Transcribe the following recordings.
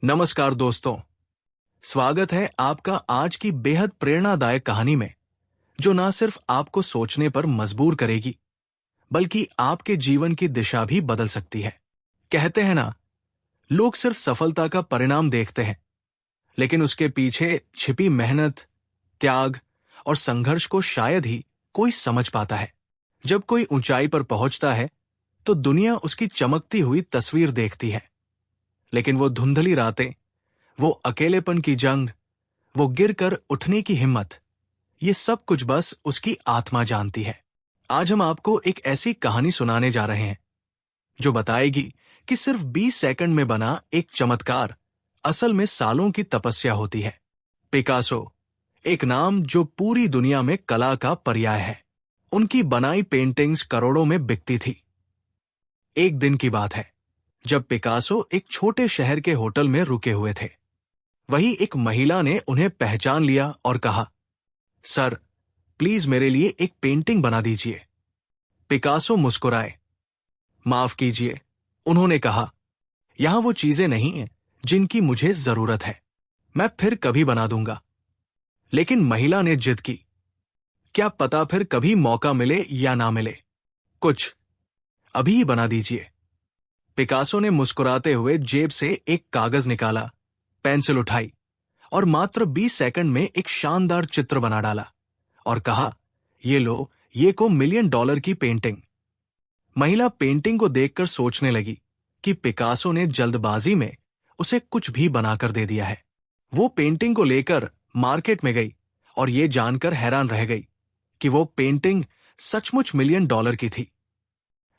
नमस्कार दोस्तों, स्वागत है आपका आज की बेहद प्रेरणादायक कहानी में, जो ना सिर्फ आपको सोचने पर मजबूर करेगी, बल्कि आपके जीवन की दिशा भी बदल सकती है। कहते हैं ना, लोग सिर्फ सफलता का परिणाम देखते हैं, लेकिन उसके पीछे छिपी मेहनत, त्याग और संघर्ष को शायद ही कोई समझ पाता है। जब कोई ऊंचाई पर पहुंचता है, तो दुनिया उसकी चमकती हुई तस्वीर देखती है, लेकिन वो धुंधली रातें, वो अकेलेपन की जंग, वो गिरकर उठने की हिम्मत, ये सब कुछ बस उसकी आत्मा जानती है। आज हम आपको एक ऐसी कहानी सुनाने जा रहे हैं जो बताएगी कि सिर्फ 20 सेकंड में बना एक चमत्कार असल में सालों की तपस्या होती है। पिकासो, एक नाम जो पूरी दुनिया में कला का पर्याय है। उनकी बनाई पेंटिंग्स करोड़ों में बिकती थी। एक दिन की बात है, जब पिकासो एक छोटे शहर के होटल में रुके हुए थे। वहीं एक महिला ने उन्हें पहचान लिया और कहा, सर, प्लीज मेरे लिए एक पेंटिंग बना दीजिए। पिकासो मुस्कुराए। माफ कीजिए, उन्होंने कहा, यहां वो चीजें नहीं हैं जिनकी मुझे जरूरत है। मैं फिर कभी बना दूंगा। लेकिन महिला ने जिद की, क्या पता फिर कभी मौका मिले या ना मिले। कुछ अभी ही बना दीजिए। पिकासो ने मुस्कुराते हुए जेब से एक कागज निकाला, पेंसिल उठाई और मात्र 20 सेकंड में एक शानदार चित्र बना डाला और कहा, ये लो, ये को $1,000,000 की पेंटिंग। महिला पेंटिंग को देखकर सोचने लगी कि पिकासो ने जल्दबाजी में उसे कुछ भी बनाकर दे दिया है। वो पेंटिंग को लेकर मार्केट में गई और ये जानकर हैरान रह गई कि वो पेंटिंग सचमुच $1,000,000 की थी।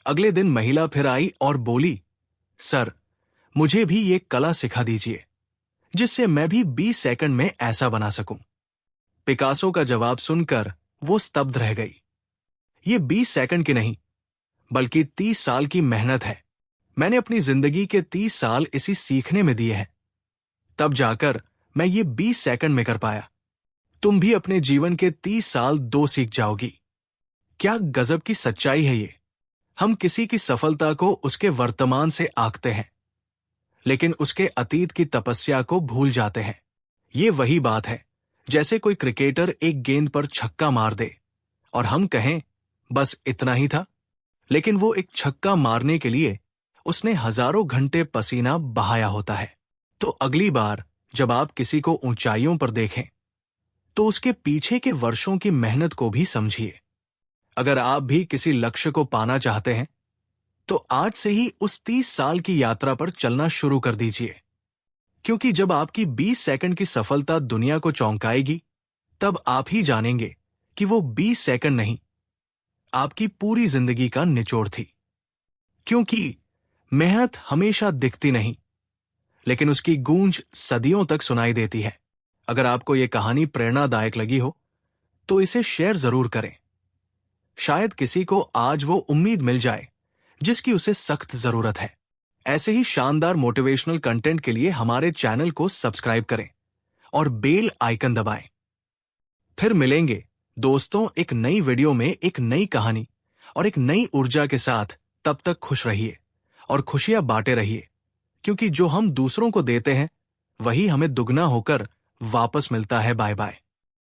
अगले दिन महिला फिर आई और बोली, सर, मुझे भी ये कला सिखा दीजिए, जिससे मैं भी 20 सेकंड में ऐसा बना सकूं। पिकासो का जवाब सुनकर वो स्तब्ध रह गई। ये 20 सेकंड की नहीं, बल्कि 30 साल की मेहनत है। मैंने अपनी जिंदगी के 30 साल इसी सीखने में दिए हैं। तब जाकर मैं ये 20 सेकंड में कर पाया। तुम भी अपने जीवन के 30 साल दो सीख जाओगी। क्या गजब की सच्चाई है ये। हम किसी की सफलता को उसके वर्तमान से आंकते हैं, लेकिन उसके अतीत की तपस्या को भूल जाते हैं। ये वही बात है जैसे कोई क्रिकेटर एक गेंद पर छक्का मार दे और हम कहें, बस इतना ही था। लेकिन वो एक छक्का मारने के लिए उसने हजारों घंटे पसीना बहाया होता है। तो अगली बार जब आप किसी को ऊंचाइयों पर देखें, तो उसके पीछे के वर्षों की मेहनत को भी समझिए। अगर आप भी किसी लक्ष्य को पाना चाहते हैं, तो आज से ही उस 30 साल की यात्रा पर चलना शुरू कर दीजिए। क्योंकि जब आपकी 20 सेकंड की सफलता दुनिया को चौंकाएगी, तब आप ही जानेंगे कि वो 20 सेकंड नहीं, आपकी पूरी जिंदगी का निचोड़ थी। क्योंकि मेहनत हमेशा दिखती नहीं, लेकिन उसकी गूंज सदियों तक सुनाई देती है। अगर आपको ये कहानी प्रेरणादायक लगी हो, तो इसे शेयर जरूर करें। शायद किसी को आज वो उम्मीद मिल जाए जिसकी उसे सख्त जरूरत है। ऐसे ही शानदार मोटिवेशनल कंटेंट के लिए हमारे चैनल को सब्सक्राइब करें और बेल आइकन दबाएं। फिर मिलेंगे दोस्तों एक नई वीडियो में एक नई कहानी और एक नई ऊर्जा के साथ। तब तक खुश रहिए और खुशियां बांटे रहिए, क्योंकि जो हम दूसरों को देते हैं, वही हमें दुगना होकर वापस मिलता है। Bye bye.